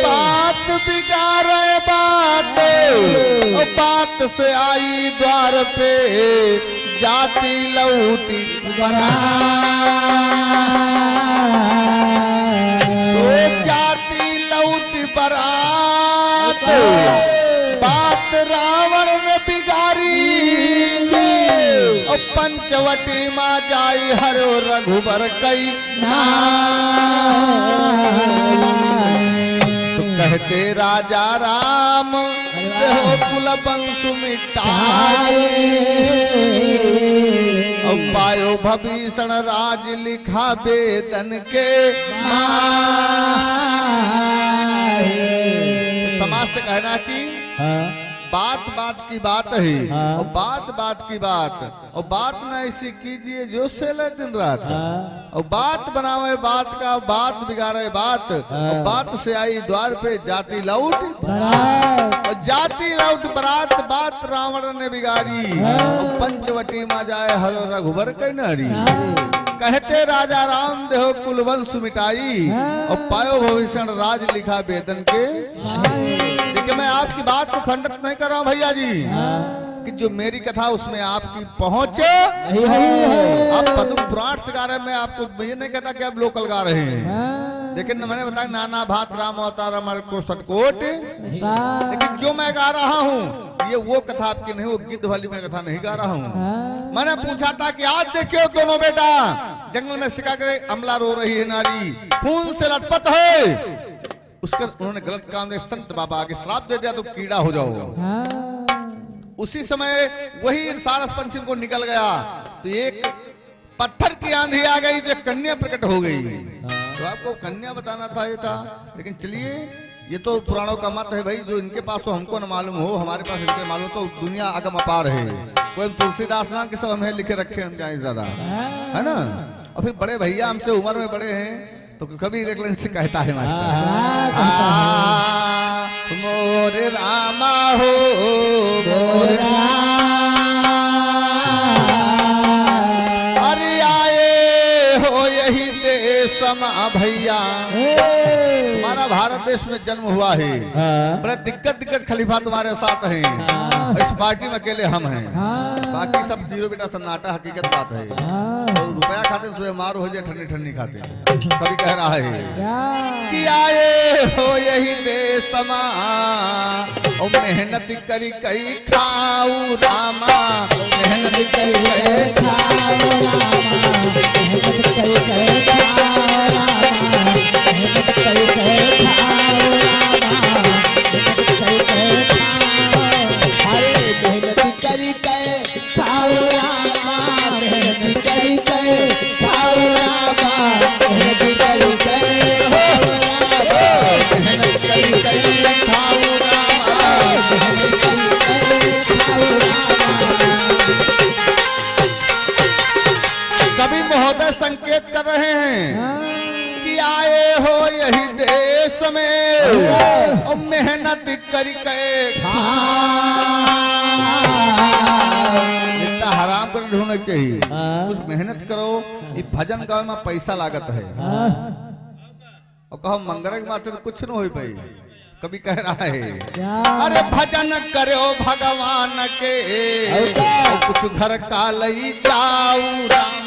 बात बिगाड़े बात, बात से आई द्वार पे जाती लौटी तो जाती लौटी बरात। बात रावण ने बिगाड़ी और पंचवटी माँ जाई हरो रघुबर कई तो कहते राजा राम हो कुल वंश मिटाए और पायो भविषण राज लिखा वेदन के समाज से कहना कि बात बात की बात है और बात बात की बात और बात न ऐसी कीजिए जो सेले दिन रात और बात बनावे बात का बात बिगाड़े बात और बात से आई द्वार पे जाती लौट और जाती लौट बरात। बात रावण ने बिगाड़ी और पंचवटी माँ जाए हरो रघुबर कई नारी। कहते राजा राम देहो कुल वंश मिटाई और पायो भविषण राज लिखा वेदन के। देखिए मैं आपकी बात को खंडित नहीं कर रहा हूं भैया जी कि जो मेरी कथा उसमें आपकी पहुंचे। आप पद्म पुराण से गा रहे हैं, मैं आपको ये नहीं कहता कि आप लोकल गा रहे हैं, लेकिन मैंने बताया नाना भात राम अवतार अमर को सटकोट। लेकिन जो मैं गा रहा हूँ ये वो कथा आपकी नहीं, वो गिद्ध वाली मैं कथा नहीं गा रहा हूँ। मैंने पूछा था कि आज देखियो दोनों बेटा जंगल में शिकार करे, अमला रो रही है नारी खून से लथपथ है। उसका उन्होंने गलत काम दे, संत बाबा आगे श्राप दे दिया तो कीड़ा हो जाओ। उसी समय वही सारस पंचम को निकल गया तो एक पत्थर की आंधी आ गई जो कन्या प्रकट हो गई। तो आपको कन्या बताना था ये था, लेकिन चलिए ये तो पुराणों का मत है भाई, जो इनके पास हो हमको न मालूम हो, हमारे पास इनके मालूम तो दुनिया अगम अपार है। कोई तुलसीदास नाम के सब हमें लिखे रखे हम जाए ज्यादा है ना। और फिर बड़े भैया हमसे उम्र में बड़े हैं तो कभी से कहता है मोरे रामा हो मोरे अरे आए हो यही देश समा भैया। हमारा भारत देश में जन्म हुआ है, बड़े दिग्गज खलीफा तुम्हारे साथ हैं, इस पार्टी में अकेले हम हैं, बाकी सब जीरो बेटा सन्नाटा हकीकत बात है। और रुपया खाते सुबह मारो हो जाए ठंडी ठंडी खाते। कभी कह रहा है कि आए हो यही देश समा और मेहनत करी कई खाऊ रामा, मेहनत करी कई खाऊ कभी महोदय संकेत कर रहे हैं कि आए हो यही देश में और मेहनत करी इतना हराम कर ढूंढना चाहिए। कुछ मेहनत करो, ये भजन गावे में पैसा लागत है और कहो मंगल की मात्र कुछ न हो पाई। कभी कह रहा है अरे भजन करो भगवान के कुछ घर का लई जाऊ राम,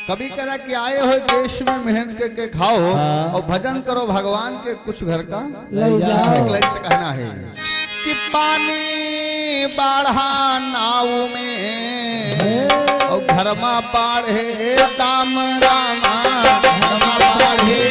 कभी करा कि आए हो देश में मेहनत करके खाओ और भजन करो भगवान के कुछ घर का एक लाइन से कहना है कि पानी बाढ़ा नाव में और घर में बाढ़े दाम रामा बाढ़े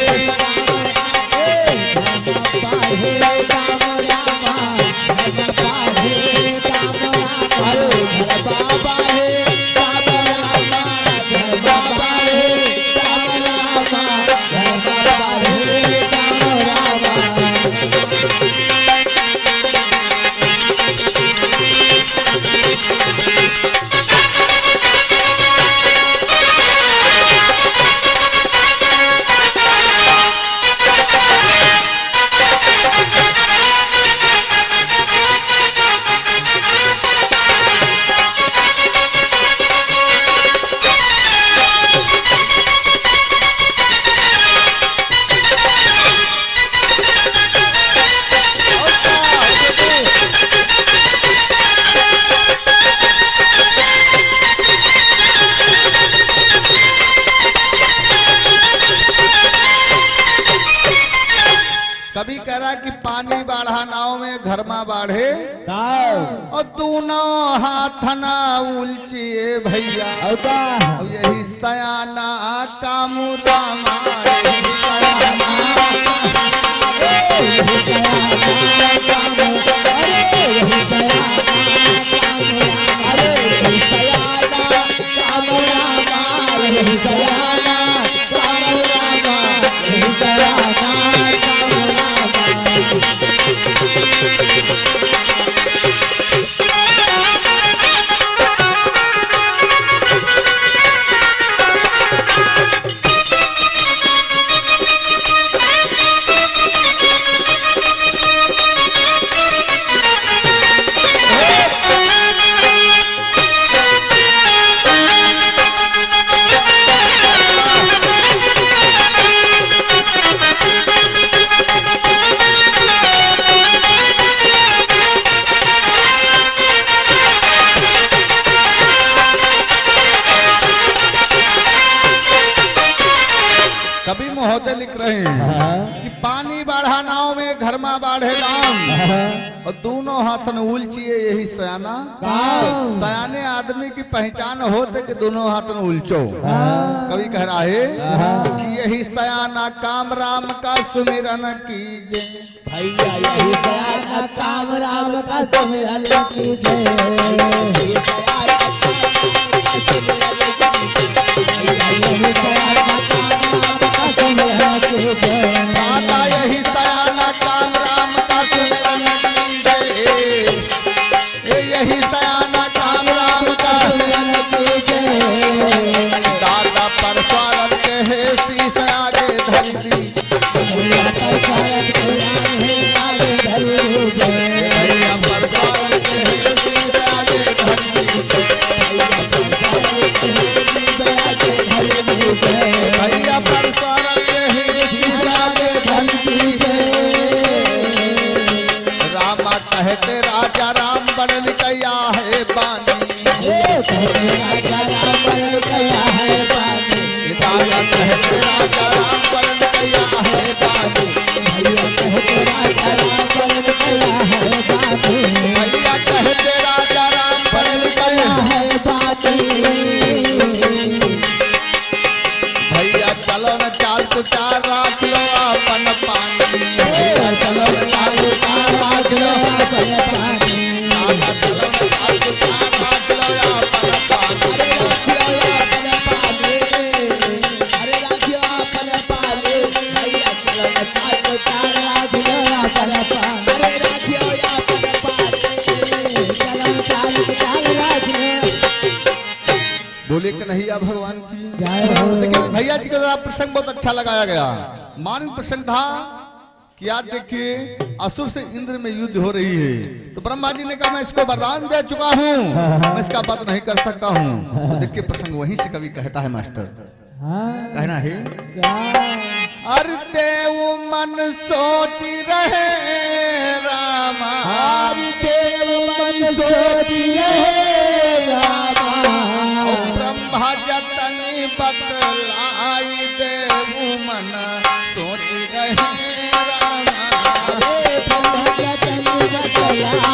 कभी कह रहा कि पानी बाढ़ा नाव में घर में बाढ़े और दोनों हाथ ना उलचिए भैया और यही सयाना कामू रामा कभी महोदय लिख रहे हैं कि पानी बाढ़ा नाव में घर में बाढ़े दाम और दोनों हाथ न उलचिए यही सयाना सयाने आदमी की पहचान होते कि दोनों हाथ न उलचो कभी कह रहा है कि यही सयाना काम राम का सुमिरन कीजे भैया यही सयाना काम राम का सुमिरन कीजे माता यही सयाना काम राम का सुमिरन कीजे यही सयाना काम राम का सुमिरन कीजे दादा पर स्वागत के है शीश आगे धरती भैया पर स्वागत के है शीश आगे धरती भैया पर स्वागत रामा कहते राजा राम बनल कया है बानी राजा राम बनल कया है बानी राजा कहते राजा राम बनल कया है बानी भैया कहते राजा राम बनल कया है बानी भैया चलो न चाल तो चार राख लो अपन पानी भैया चलो न चाल तो चार राख लो अपन पानी चलो न चाल तो चार राख लो अपन पानी अरे राखियो अपन पानी भैया चलो न चाल तो चार राख लो अपन पानी अरे राखियो अपन पानी चलो न चाल तो चार राख लो बोले कन्हैया भगवान की जय हो। लेकिन भैया जी का प्रसंग बहुत अच्छा लगाया गया मानव प्रसंग था कि आज देखिए असुर से इंद्र में युद्ध हो रही है तो ब्रह्मा जी ने कहा मैं इसको वरदान दे चुका हूँ मैं इसका वध नहीं कर सकता हूँ तो देखिए प्रसंग वहीं से कवि कहता है मास्टर कहना है अरे देव मन सोच रहे रामा हरि देव मन सोची रहे रामा ब्रह्मा जतन बतलाई देव मन सोच रहे रामा ब्रह्मा जतन बतलाई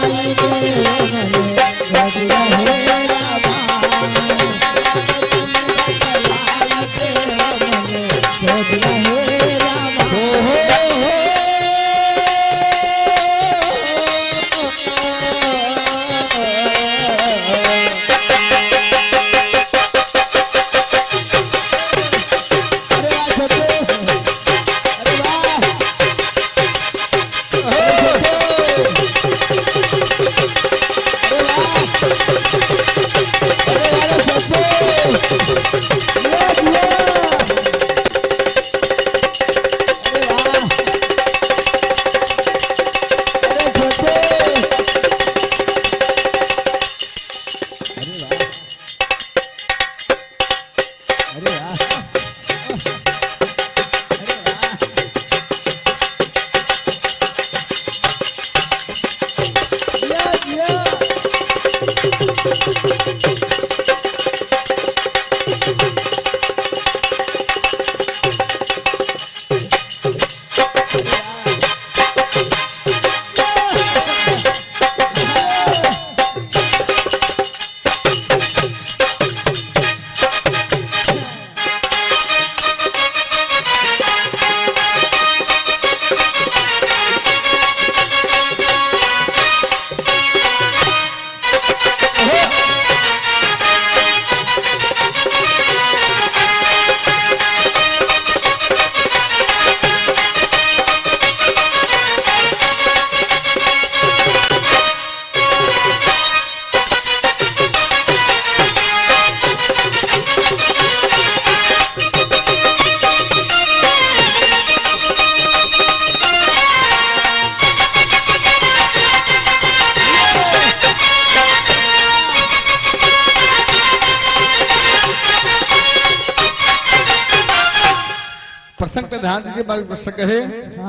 प्रसंग पे ध्यान दीजिए। प्रसंग है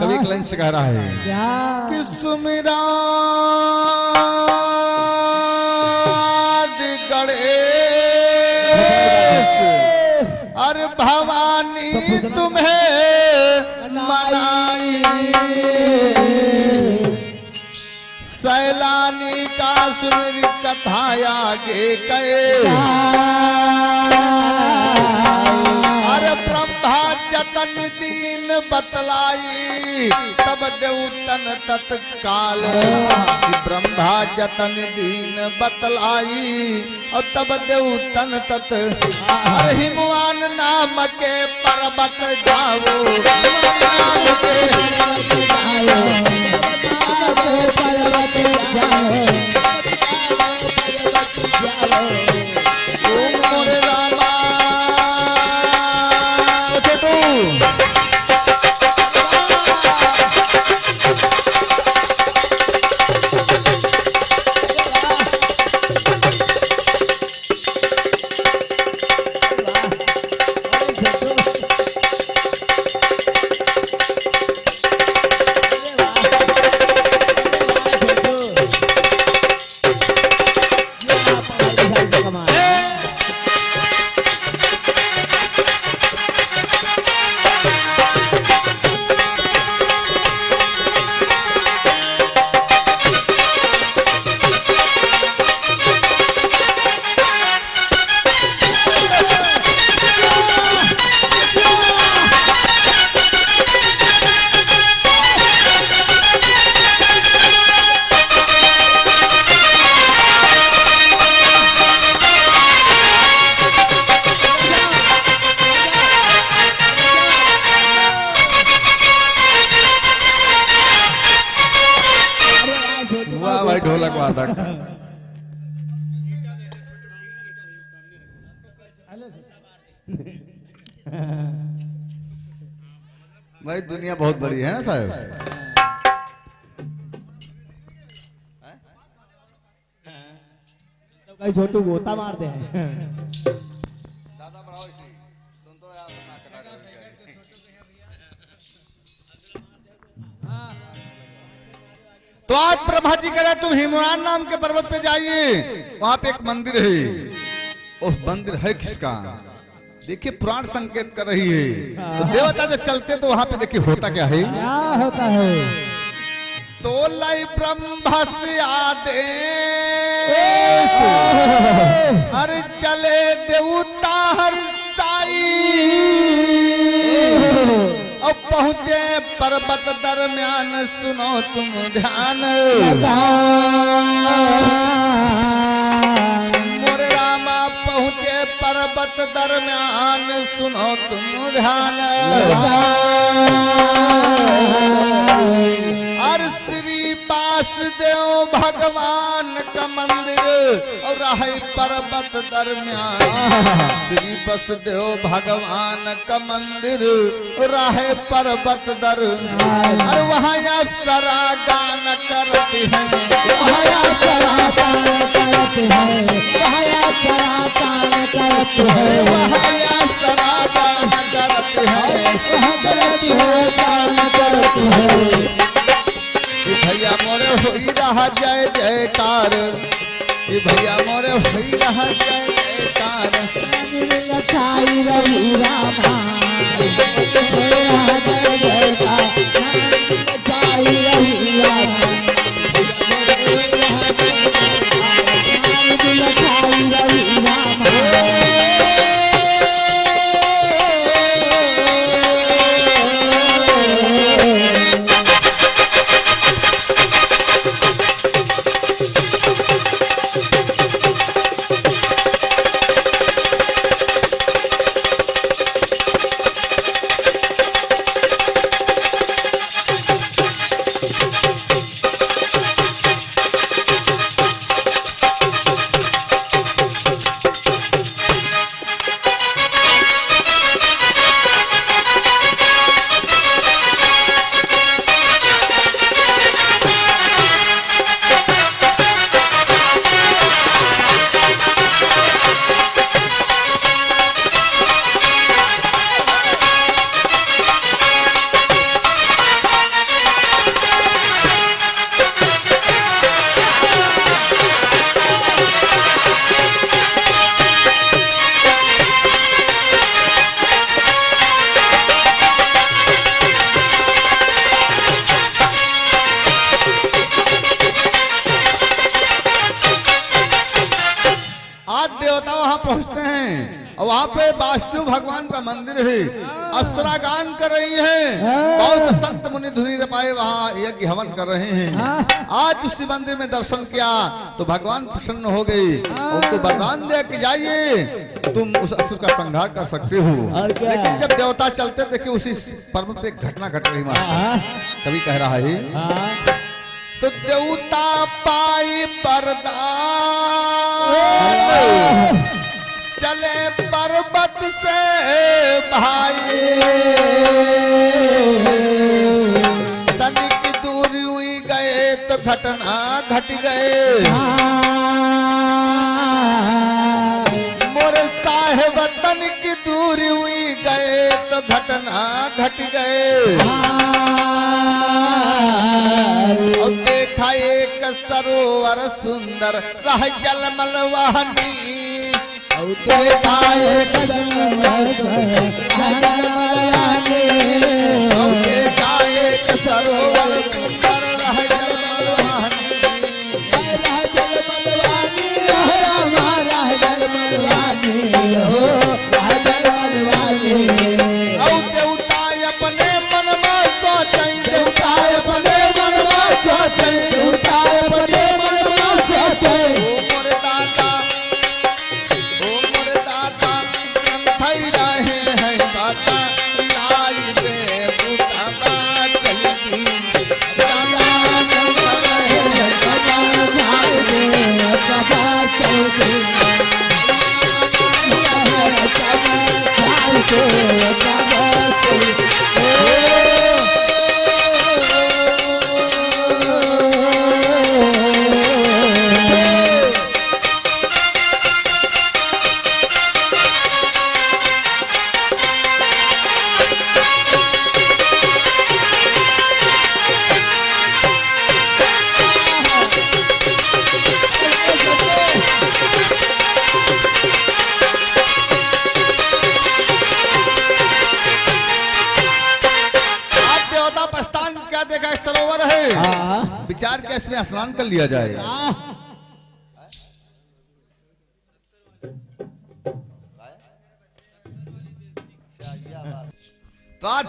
कवि एक लाइन से कह रहा है कि सुमिरा गणेश अरे भवानी तुम्हें मनाई सैलानी का सुर कथा आगे कहे अरे ब्रह्मा जतन दीन बतलाई तब देवतन तत्काल ब्रह्मा जतन दीन बतलाई और तब देवतन तत् हिमवान नाम के पर्वत जाओ नाम के पर्वत जाओ ओम मोरे रामा ढोलक वादक भाई दुनिया बहुत बड़ी है ना साहब। तो कहीं छोटू गोता मारते हैं दादा बढ़ाओ इसी तुम तो यार ना कटा तो आज ब्रह्मा जी कह रहे तुम हिमवान नाम के पर्वत पे जाइए, वहां पे एक मंदिर है। ओह मंदिर है किसका? देखिए पुराण संकेत कर रही है। तो देवता जब चलते तो वहां पे देखिए होता क्या है। क्या होता है? तो लय ब्रह्मस्य आदेश अरे चले देवता हर साई और पहुँचे पर्वत दरम्यान सुनो तुम ध्यान मोरे रामा पहुँचे पर्वत दरम्यान सुनो तुम ध्यान और श्री वासुदेव भगवान का मंदिर और रहे पर्वत दरम्यान श्री वासुदेव भगवान का मंदिर रहे पर्वत दरम्यान और वहाँ अप्सरा गान करती है वहाँ अप्सरा गान करती है वहाँ अप्सरा गान करती है वहाँ अप्सरा गान करती है वहाँ करती है गान करती है भैया मोरे होई रहा जय जयकार ये भैया मोरे होई रहा जय जयकार लखाई रही रामा जय जयकार लखाई रही रामा लखाई रही रामा देवता वहां पहुंचते हैं और वहां पे वासुदेव भगवान का मंदिर है अप्सरा गान कर रही है बहुत से संत मुनि धुनी रपाए वहां यज्ञ हवन कर रहे हैं आज उसी मंदिर में दर्शन किया तो भगवान प्रसन्न हो गए उनको वरदान दे कि जाइए तुम उस असुर का संहार कर सकते हो लेकिन जब देवता चलते देखिए उसी पर्वत पे एक घटना घट रही मां कभी कह रहा है तो देवता पाई वरदान चले पर्वत से भाई तनिक दूरी हुई गए तो घटना घट गए मोरे साहेब तनिक दूरी हुई गए तो घटना घट गए और देखा एक सरोवर सुंदर रह जलमल वाहनी देखा एक सरोवर सुंदर रह जलमल देवता अपने मन में सोचे देवता अपने मन में सोचे देवता अपने मन में सोचे मोरे दादा थई रहे हैं दादा लाई दे बुता चली विचार क्या इसमें स्नान कर लिया जाए। तो आज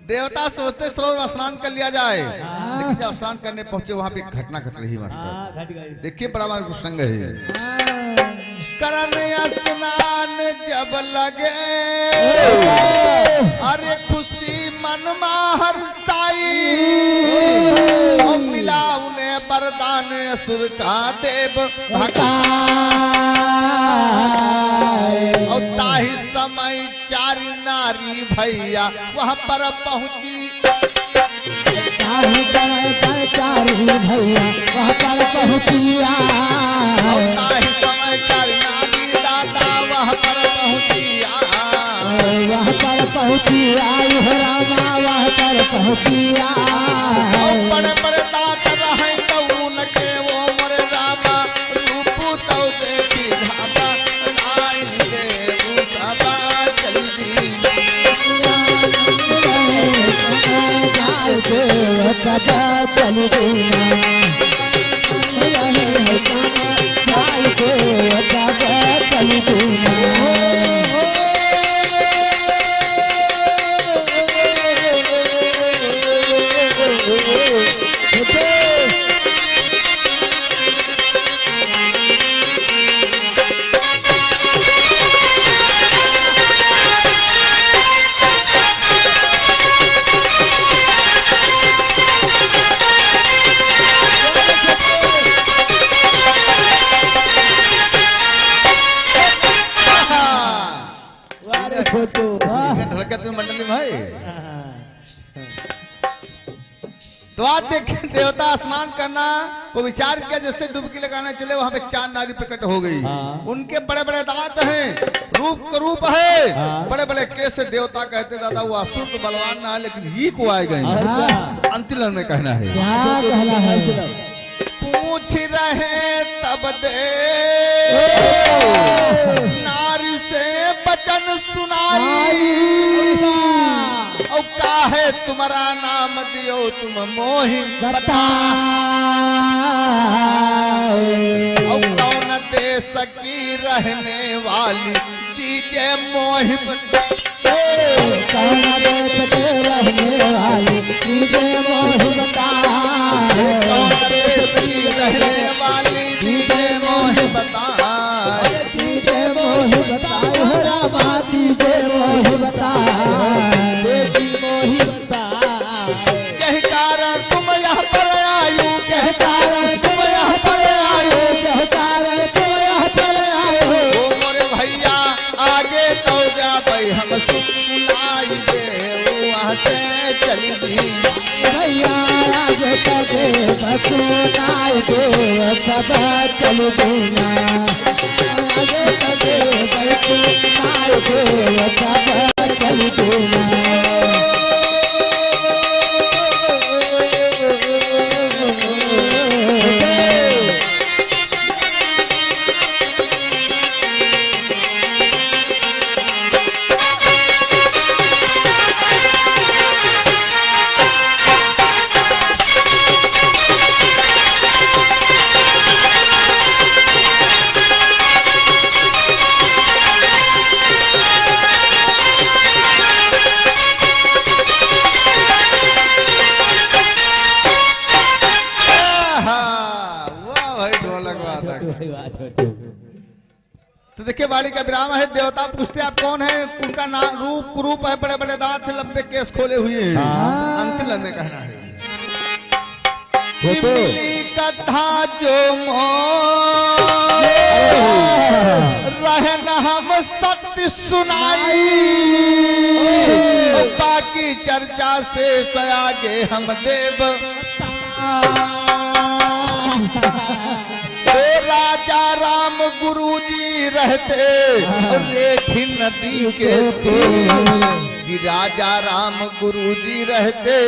देवता सोचते सरोवर में स्नान कर लिया जाए, लेकिन जब स्नान करने पहुंचे वहां पे एक घटना घट रही मास्टर। घट गई। देखिए बड़ा हमारा प्रसंग है। करन स्नान जब लगे अरे खुशी मन माहर साई, मिला उन्हें वरदान असुर का देव और ताही समय चारी नारी भैया वहां पर पहुंची। चारी भैया वहाँ पर पहुँचिया, और ताही समय चारी नारी दादा वहां पर पहुंचिया। वहाँ पर पहुँचिया रामा वहाँ पर पहुँचिया। बड़े बड़े दांत रहे तो उनके वो मोरे रामा रूप तो देखी धामा आई देव सभा जल्दी। चल छोटू ढलकत में मंडली भाई। तो आज देखें देवता स्नान करना को विचार किया, जैसे डुबकी लगाने चले वहां पे चार नारी प्रकट हो गई। उनके बड़े बड़े दांत हैं, रूप का रूप है, बड़े बड़े केस से देवता कहते दादा वो असुर तो बलवान ना है लेकिन ही को आए गए। अंतिम में कहना है क्या कहना है। पूछ रहे तब दे नारी से वचन सुनाई, और काहे तुम्हारा नाम दियो तुम मोहि बता, और कौन देश की रहने वाली चीजें मोहि बता, कौन देश के रहने वाली चीजें मोहि बता, कौन देश की रहने वाली चीजें मोहि बता, चीजें मोहि बता रामा चीजें मोहि बता, देवी मोहि बता। यही कारण तुम यहाँ पर आयु, यही कारण तुम यहाँ पर आयु, यही कारण तुम यहाँ पर आए हो। ओ मोरे भैया आगे तो जा भाई हम सुनाई दे वहाँ से चली दी। भैया आगे चले बसुनाई दे सब चल देना, आगे चले बसुनाई दे सब चल देना। तो देखिए बाड़ी का विराम है। देवता पूछते आप कौन है, उनका नाम रूप है, बड़े बड़े दांत, लंबे केस खोले हुए हैं। अंतिम में कहना है कथा जो रहना हम सत्य सुनाई, बाकी चर्चा से आगे हम देव। राजा राम गुरुजी रहते रेखी नदी के तीर, राजा राम गुरुजी रहते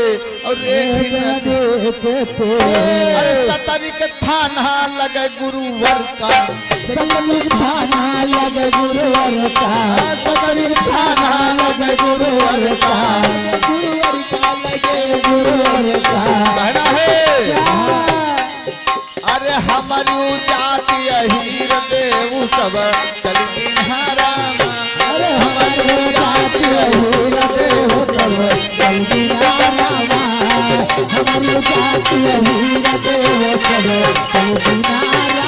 और रेखी नदी। अरे सतरिक थाना लगे गुरुवर का सकबीर थाना लगे गुरुवर का सकबीर थाना लगे गुरुवर का गुरुवर का लगे गुरुवर का कहना है अरे हमारी जाति हीर देव सब चलती रामा अरे हमारी जाति हीर देव सब चलती रामा हमारी जाति हीर देव सब चलती रामा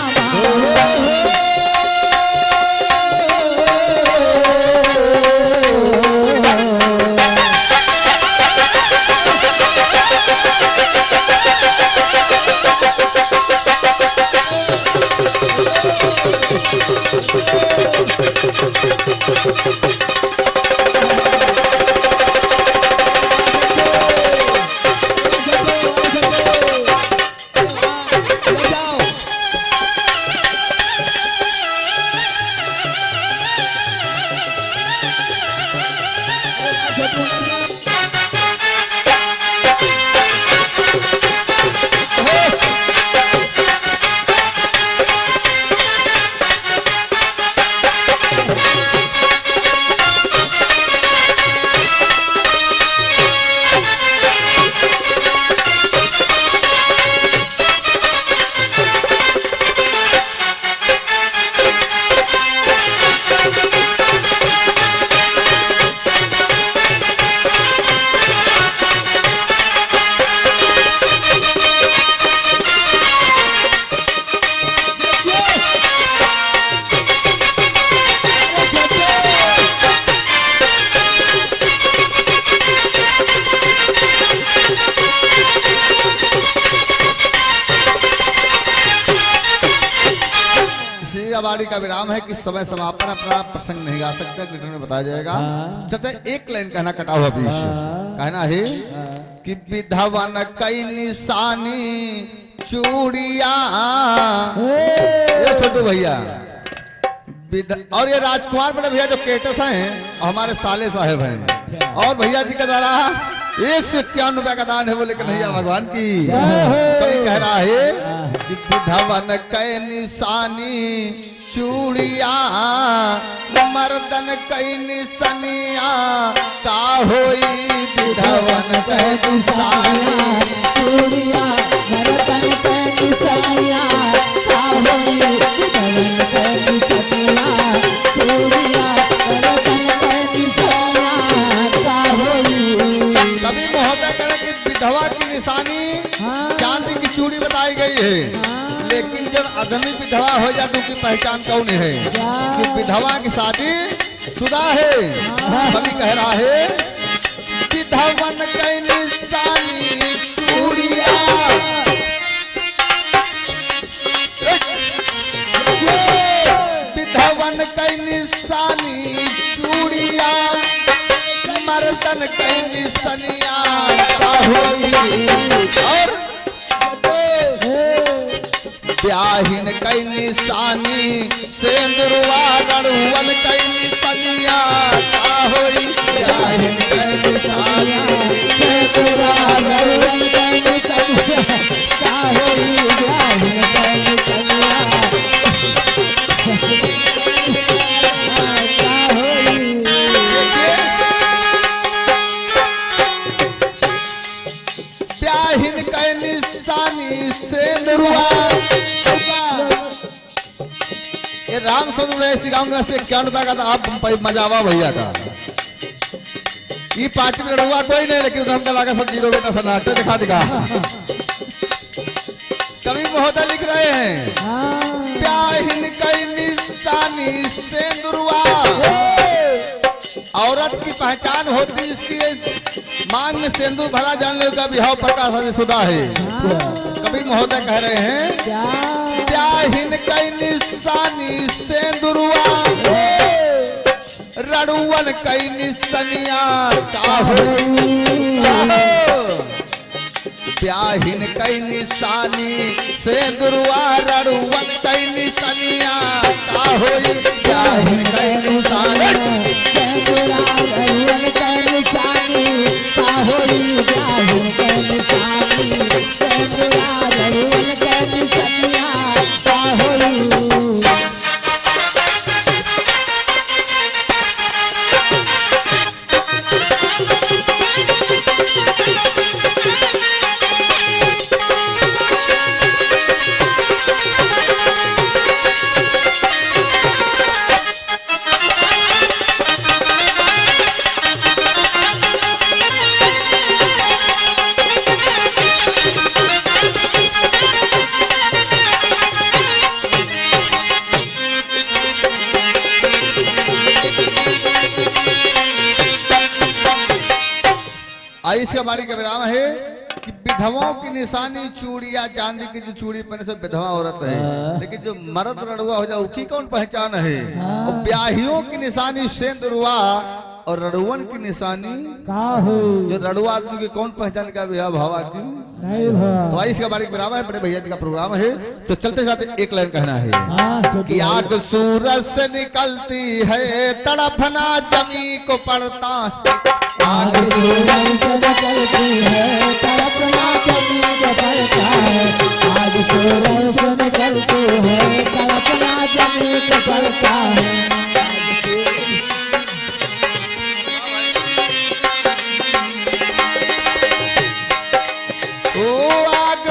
वाली का विराम है कि समय समापन अपना प्रसंग नहीं गा सकते रिटर्न में बताया जाएगा। चलते एक लाइन कहना कटा हुआ बीच कहना है कि विधवन कई निशानी चूड़िया ये छोटू भैया और ये राजकुमार बड़े भैया जो केटस हैं हमारे साले साहेब हैं और भैया जी का द्वारा 151 रुपया का दान है बोले कन्हैया भगवान की कोई कह रहा है कि विधवन कई निशानी चूड़िया मर्दन कई निशानिया का होई विधवन कई निशानी चूड़िया मर्दन कई निशानिया का होई विधवन कई निशानिया चूड़िया मर्दन कई निशानिया का होई। कभी महोदय करे कि विधवा की निशानी चांदी की चूड़ी बताई गई है लेकिन जब आदमी विधवा हो जाए तो उसकी पहचान कौन है कि विधवा की शादी शुदा है। कभी कह रहा है विधवन कई निशानी चूड़िया विधवन कई निशानी चूड़िया मर्दन कई निशानिया और ब्याहिन कई निशानी सेंदुरवा गढ़ुवन कई निशानिया का होई ब्याहिन कई निशानी सेंदुरवा गढ़ुवन कई निशानिया का होई ब्याहिन कई निशानिया का होई। ब्याहिन कई निशानी सेंदुरवा ये राम स्वरूप श्री राम से 51 रुपया का था आप मजावा भैया का ये पार्टी में लड़ुआ कोई नहीं लेकिन हमका लगा सब जीरो बेटा सन्नाटे दिखा दिखा कवि महोदय लिख रहे हैं ब्याहिन कई निशानी सेंदुरवा औरत की पहचान होती इसकी मांग में सेंदूर भरा जानने का विवाह प्रकाश शुदा है। कवि महोदय कह रहे हैं ब्याहिन कई निशानी सेंदुरवा रड़ुवन कई निशानिया का ब्याहिन कई निशानी सेंदुरवा रड़ुवन कई निशानिया का होई ब्याहिन कई निशानी रड़ुवन कई निशानी का होई ब्याहिन कई निशानी सेंदुरवा रड़ुवन कई निशानिया का होई। आई इसका बाड़ी का विराम है कि विधवाओं की निशानी चूड़िया चांदी की जो चूड़ी पहने से विधवा औरत है, लेकिन जो मर्द रड़ुआ हो जाए उसकी कौन पहचान है। और ब्याहियों की निशानी सेंदुरुआ और रड़ुअन की निशानी का हो जो रड़ुआ आदमी की कौन पहचान का बिहार भावा की नहीं भा तो आई इसका बारीक विराम है। बड़े भैया जी का प्रोग्राम है तो चलते जाते एक लाइन कहना है हाँ कि आग सूरज से निकलती है तड़फना जमी को पड़ता आग सूरज से निकलती है तड़पना जमी को पड़ता है। आग सूरज से निकलती है तड़पना जमी को पड़ता है।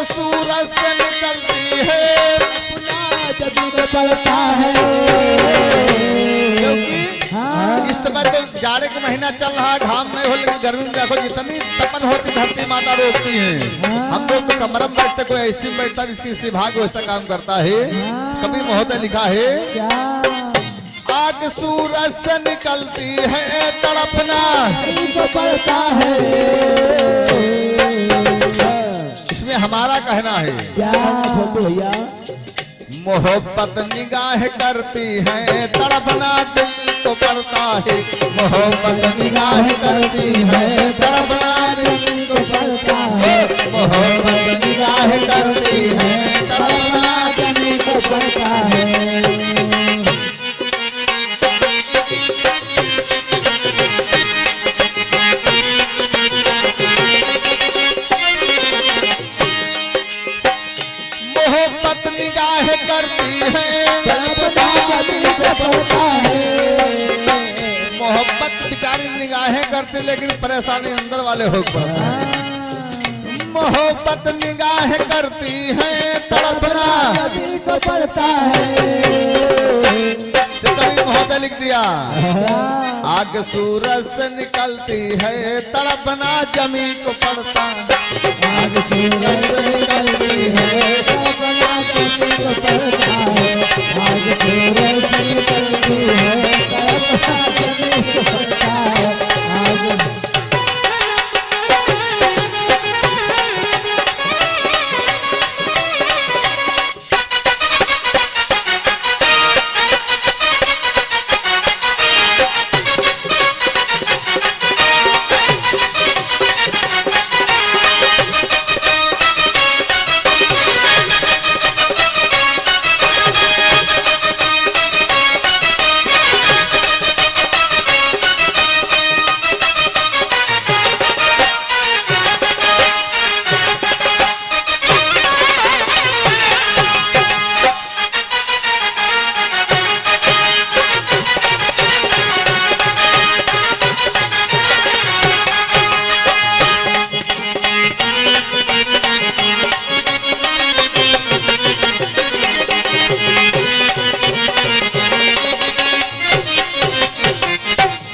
सूरज से निकलती है जमी को पड़ता है। क्योंकि इस समय तो जाड़े का महीना चल रहा है, घाम नहीं हो, लेकिन गर्मी में देखो जितनी तपन होती धरती माता रोकती है। हम लोग तो कमर में बैठते, कोई ऐसी में बैठता जिसकी इसी भाग वैसा काम करता है। कभी महोदय लिखा है आग सूरज से निकलती है तड़पना को पड़ता है। इसमें हमारा कहना है क्या छोटू भैया मोहब्बत निगाह करती है तड़पना दिल को पड़ता है। मोहब्बत निगाह करती है तड़पना दिल को पड़ता है। मोहब्बत निगाह करती है तड़पना जमी को पड़ता है। मोहब्बत निगाह करती है तड़पना जमी को पड़ता है। मोहब्बत बेचारी निगाहें करती लेकिन परेशानी अंदर वाले हो पड़ता है। मोहब्बत निगाह करती है तड़पना जमी को पड़ता है। कवि महोदय लिख दिया आग सूरज से निकलती है तड़पना जमी को पड़ता। आग सूरज से निकलती है तड़पना जमी को पड़ता है। आग सूरज से निकलती है तड़पना जमी को पड़ता है। आग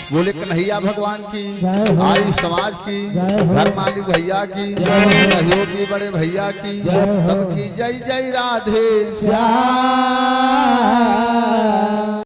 बोले कन्हैया भगवान की, जय हो। आई समाज की, जय हो। घर मालिक भैया की, जय हो। सहयोगी बड़े भैया की, जय हो। सबकी जय जय राधे श्याम।